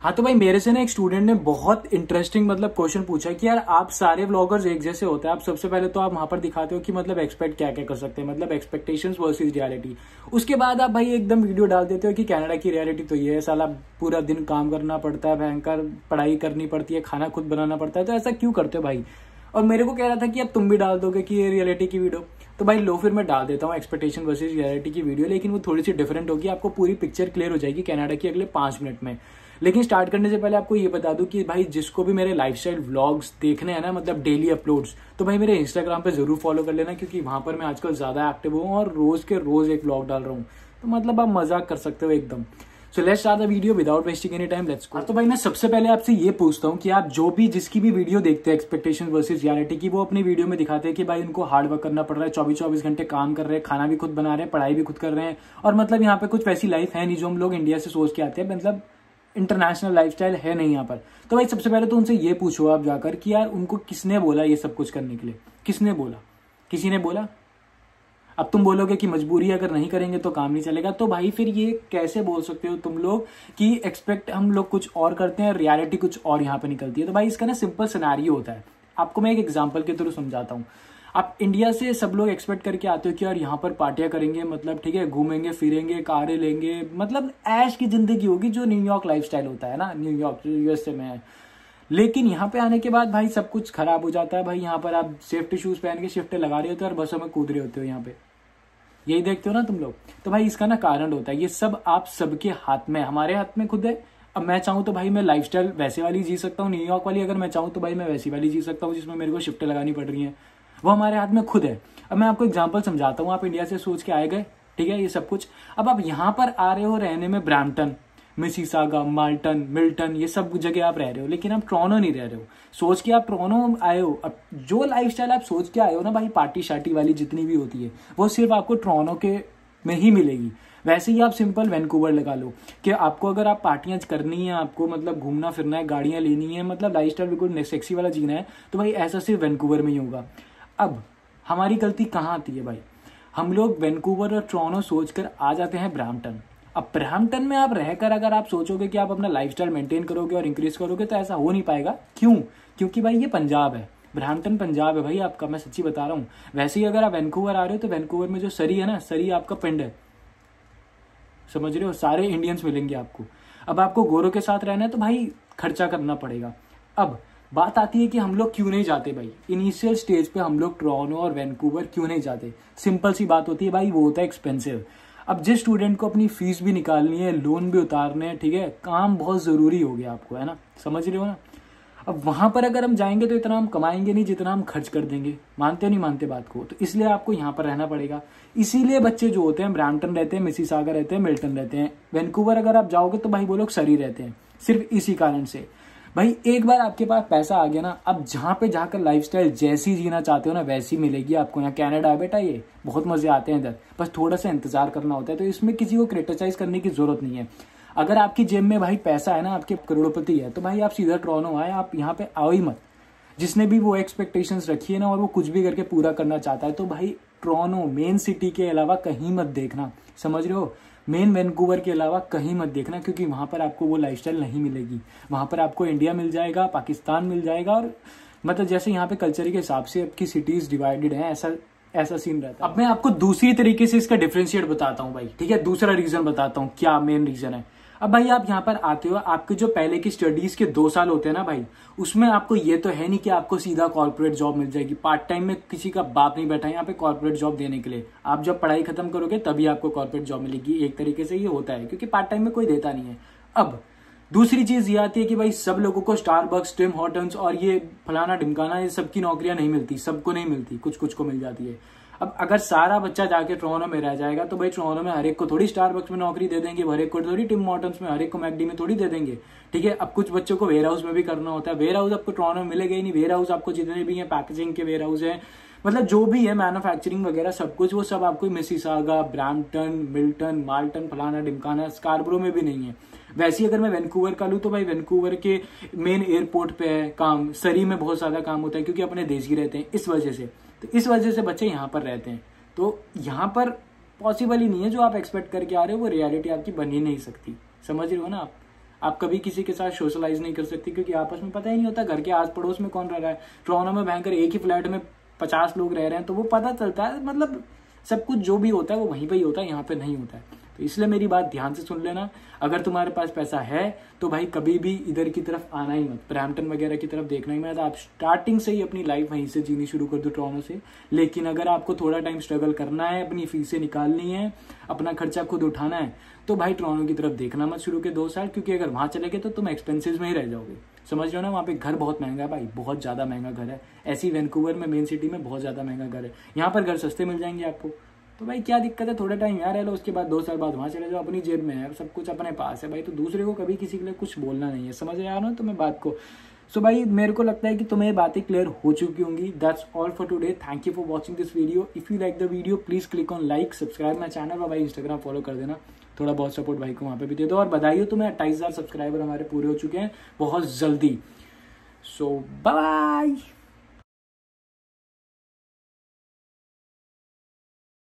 हाँ तो भाई मेरे से ना एक स्टूडेंट ने बहुत इंटरेस्टिंग क्वेश्चन पूछा कि यार आप सारे व्लॉगर्स एक जैसे होते हैं। आप सबसे पहले तो आप वहां पर दिखाते हो कि एक्सपेक्ट क्या क्या कर सकते हैं, एक्सपेक्टेशंस वर्सेस रियलिटी। उसके बाद आप भाई एकदम वीडियो डाल देते हो कि कनाडा की रियलिटी तो ये है, साला पूरा दिन काम करना पड़ता है, भयंकर पढ़ाई करनी पड़ती है, खाना खुद बनाना पड़ता है। तो ऐसा क्यों करते हो भाई? और मेरे को कह रहा था कि अब तुम भी डाल दोगे कि ये रियलिटी की वीडियो। तो भाई लो, फिर मैं डाल देता हूँ एक्सपेक्टेशन वर्सेस रियलिटी की वीडियो, लेकिन वो थोड़ी सी डिफरेंट होगी। आपको पूरी पिक्चर क्लियर हो जाएगी कनाडा की अगले 5 मिनट में। लेकिन स्टार्ट करने से पहले आपको ये बता दूं कि भाई जिसको भी मेरे लाइफस्टाइल व्लॉग्स देखने हैं ना, डेली अपलोड्स, तो भाई मेरे इंस्टाग्राम पे जरूर फॉलो कर लेना, क्योंकि वहां पर मैं आजकल ज्यादा एक्टिव हूँ और रोज के रोज एक व्लॉग डाल रहा हूँ। तो आप मजाक कर सकते हो एकदम। So let's start the video without wasting any time, let's go. तो भाई मैं सबसे पहले आपसे ये पूछता हूँ कि आप जो भी जिसकी भी वीडियो देखते हैं एक्सपेक्टेशन वर्सेस रियलिटी की, वो अपनी वीडियो में दिखाते हैं कि भाई उनको हार्ड वर्क करना पड़ रहा है, 24-24 घंटे काम कर रहे हैं, खाना भी खुद बना रहे हैं, पढ़ाई भी खुद कर रहे हैं, और यहाँ पे कुछ वैसी लाइफ है नहीं जो हम लोग इंडिया से सोच के आते हैं, इंटरनेशनल लाइफस्टाइल है नहीं यहाँ पर। तो भाई सबसे पहले तो उनसे ये पूछो आप जाकर कि यार उनको किसने बोला ये सब कुछ करने के लिए? किसने बोला? किसी ने बोला? अब तुम बोलोगे कि मजबूरी, अगर नहीं करेंगे तो काम नहीं चलेगा। तो भाई फिर ये कैसे बोल सकते हो तुम लोग कि एक्सपेक्ट हम लोग कुछ और करते हैं, रियलिटी कुछ और यहाँ पे निकलती है? तो भाई इसका ना सिंपल सिनेरियो होता है। आपको मैं एक एग्जांपल के थ्रू समझाता हूँ। आप इंडिया से सब लोग एक्सपेक्ट करके आते हो कि यार यहाँ पर पार्टियां करेंगे, ठीक है, घूमेंगे फिरेंगे, कारें लेंगे, ऐश की जिंदगी होगी, जो न्यूयॉर्क लाइफस्टाइल होता है ना, न्यूयॉर्क यूएसए में है। लेकिन यहाँ पे आने के बाद भाई सब कुछ खराब हो जाता है। भाई यहाँ पर आप सेफ्टी शूज पहन के शिफ्टें लगा रहे होते हो और बसों में कूद रहे होते हो। यहाँ पे यही देखते हो ना तुम लोग। तो भाई इसका ना कारण होता है, ये सब आप सबके हाथ में, हमारे हाथ में खुद है। अब मैं चाहूँ तो भाई मैं लाइफस्टाइल वैसे वाली जी सकता हूँ, न्यूयॉर्क वाली। अगर मैं चाहूँ तो भाई मैं वैसी वाली जी सकता हूँ जिसमें मेरे को शिफ्टें लगानी पड़ रही हैं। वो हमारे हाथ में खुद है। अब मैं आपको एग्जांपल समझाता हूँ। आप इंडिया से सोच के आए गए, ठीक है, ये सब कुछ। अब आप यहाँ पर आ रहे हो रहने में ब्रैम्पटन, मिसिसागा, माल्टन, मिल्टन, ये सब जगह आप रह रहे हो, लेकिन आप टोरंटो नहीं रह रहे हो। सोच के आप टोरंटो आए हो। अब जो लाइफस्टाइल आप सोच के आए हो ना भाई, पार्टी शार्टी वाली जितनी भी होती है, वो सिर्फ आपको टोरंटो के में ही मिलेगी। वैसे ही आप सिंपल वैंकूवर लगा लो कि आपको अगर आप पार्टियां करनी है, आपको घूमना फिरना है, गाड़ियां लेनी है, लाइफस्टाइल बिल्कुल सेक्सी वाला जीना है, तो भाई ऐसा सिर्फ वैंकूवर में ही होगा। अब हमारी गलती कहाँ आती है भाई? हम लोग वैंकूवर और टोरंटो सोचकर आ जाते हैं ब्रैम्पटन। अब ब्रैम्पटन में आप रहकर अगर आप सोचोगे कि आप अपना लाइफस्टाइल मेंटेन करोगे और इंक्रीज करोगे, तो ऐसा हो नहीं पाएगा। क्यों? क्योंकि भाई ये पंजाब है, ब्रैम्पटन पंजाब है भाई आपका, मैं सच्ची बता रहा हूँ। वैसे ही अगर आप वैंकूवर आ रहे हो तो वैंकूवर में जो सरी है ना, सरी आपका पिंड है, समझ रहे हो? सारे इंडियंस मिलेंगे आपको। अब आपको गोरों के साथ रहना है तो भाई खर्चा करना पड़ेगा। अब बात आती है कि हम लोग क्यों नहीं जाते भाई इनिशियल स्टेज पे, हम लोग टोरंटो और वैंकूवर क्यों नहीं जाते? सिंपल सी बात होती है भाई, वो होता है एक्सपेंसिव। अब जिस स्टूडेंट को अपनी फीस भी निकालनी है, लोन भी उतारने हैं, ठीक है, काम बहुत जरूरी हो गया आपको, है ना, समझ रहे हो ना? अब वहां पर अगर हम जाएंगे तो इतना हम कमाएंगे नहीं जितना हम खर्च कर देंगे। मानते नहीं मानते बात को? तो इसलिए आपको यहाँ पर रहना पड़ेगा। इसीलिए बच्चे जो होते हैं ब्रैम्पटन रहते हैं, मिसिसागा रहते हैं, मिल्टन रहते हैं। वैंकूवर अगर आप जाओगे तो भाई वो लोग सरी रहते हैं, सिर्फ इसी कारण से। भाई एक बार आपके पास पैसा आ गया ना, अब जहां पे जाकर लाइफस्टाइल जैसी जीना चाहते हो ना, वैसी मिलेगी आपको। यहाँ कनाडा है बेटा, ये बहुत मजे आते हैं इधर, बस थोड़ा सा इंतजार करना होता है। तो इसमें किसी को क्रिटिसाइज करने की जरूरत नहीं है। अगर आपकी जेब में भाई पैसा है ना, आपके करोड़पति है, तो भाई आप सीधा टोरंटो आए, आप यहाँ पे आओ ही मत। जिसने भी वो एक्सपेक्टेशंस रखी है ना और वो कुछ भी करके पूरा करना चाहता है, तो भाई टोरंटो मेन सिटी के अलावा कहीं मत देखना, समझ रहे हो? मेन वैंकूवर के अलावा कहीं मत देखना, क्योंकि वहां पर आपको वो लाइफस्टाइल नहीं मिलेगी। वहां पर आपको इंडिया मिल जाएगा, पाकिस्तान मिल जाएगा, और जैसे यहाँ पे कल्चर के हिसाब से आपकी सिटीज डिवाइडेड है, ऐसा सीन रहता है। अब मैं आपको दूसरी तरीके से इसका डिफरेंशिएट बताता हूँ भाई, ठीक है, दूसरा रीजन बताता हूँ क्या मेन रीजन है। अब भाई आप यहाँ पर आते हो, आपके जो पहले की स्टडीज के 2 साल होते हैं ना भाई, उसमें आपको ये तो है नहीं कि आपको सीधा कॉर्पोरेट जॉब मिल जाएगी। पार्ट टाइम में किसी का बाप नहीं बैठा है यहाँ पे कॉर्पोरेट जॉब देने के लिए। आप जब पढ़ाई खत्म करोगे तभी आपको कॉर्पोरेट जॉब मिलेगी। एक तरीके से ये होता है, क्योंकि पार्ट टाइम में कोई देता नहीं है। अब दूसरी चीज ये आती है कि भाई सब लोगों को स्टारबक्स, टिम हॉर्टन्स और ये फलाना ढिमकाना, ये सबकी नौकरियां नहीं मिलती, सबको नहीं मिलती, कुछ कुछ को मिल जाती है। अब अगर सारा बच्चा जाके टोरंटो में रह जाएगा तो भाई टोरंटो में हर एक को थोड़ी स्टारबक्स में नौकरी दे देंगे, हर एक को थोड़ी टिम हॉर्टन्स में, हर एक को मैकडी में थोड़ी दे देंगे, ठीक है। अब कुछ बच्चों को वेयर हाउस में भी करना होता है। वेयर हाउस आपको टोरंटो में मिलेगा ही नहीं। वेयर हाउस आपको जितने भी हैं, पैकेजिंग के वेयर हाउस है, जो भी है मैन्युफैक्चरिंग वगैरह सब कुछ, वो सब आपको मिसिसागा, ब्रैम्पटन, मिल्टन, माल्टन, फलाना ढिमकाना, स्कार्बरो में भी नहीं है। वैसे ही अगर मैं वैंकूवर का लूँ तो भाई वैंकूवर के मेन एयरपोर्ट पे है काम, सरी में बहुत ज्यादा काम होता है, क्योंकि अपने देश ही रहते हैं इस वजह से। तो इस वजह से बच्चे यहाँ पर रहते हैं। तो यहाँ पर पॉसिबल ही नहीं है, जो आप एक्सपेक्ट करके आ रहे हो वो रियलिटी आपकी बन ही नहीं सकती, समझ रहे हो ना आप? आप कभी किसी के साथ सोशलाइज नहीं कर सकते क्योंकि आपस में पता ही नहीं होता घर के आस पड़ोस में कौन रह रहा है। टोरंटो में भयंकर एक ही फ्लैट में 50 लोग रह रहे हैं तो वो पता चलता है, मतलब सब कुछ जो भी होता है वो वहीं पे ही होता है, यहाँ पे नहीं होता है। तो इसलिए मेरी बात ध्यान से सुन लेना, अगर तुम्हारे पास पैसा है तो भाई कभी भी इधर की तरफ आना ही मत, ब्रैम्पटन वगैरह की तरफ देखना ही मत। आप स्टार्टिंग से ही अपनी लाइफ वहीं से जीनी शुरू कर दो टोरंटो से। लेकिन अगर आपको थोड़ा टाइम स्ट्रगल करना है, अपनी फीसें निकालनी है, अपना खर्चा खुद उठाना है, तो भाई टोरंटो की तरफ देखना मत शुरू के 2 साल, क्योंकि अगर वहां चले गए तो तुम एक्सपेंसिव में ही रह जाओगे। समझ रहे हो ना, वहाँ पे घर बहुत महंगा है भाई, बहुत ज्यादा महंगा घर है। ऐसी वैंकूवर में मेन सिटी में बहुत ज्यादा महंगा घर है, यहाँ पर घर सस्ते मिल जाएंगे आपको। तो भाई क्या दिक्कत है, थोड़ा टाइम यहाँ रह लो, उसके बाद 2 साल बाद वहां चले जाओ, अपनी जेब में है, सब कुछ अपने पास है भाई। तो दूसरे को कभी किसी के लिए कुछ बोलना नहीं है, समझ रहे हो ना तुम्हें बात को। सो भाई मेरे को लगता है कि तुम्हें बातें क्लियर हो चुकी होंगी। That's all for today, thank you for watching this video. If you like the video please click on like, subscribe my channel और भाई इंस्टाग्राम फॉलो कर देना, थोड़ा बहुत सपोर्ट भाई को वहां पे भी दे दो। और बधाई हो तुम्हें 28,000 सब्सक्राइबर हमारे पूरे हो चुके हैं बहुत जल्दी। सो बाय।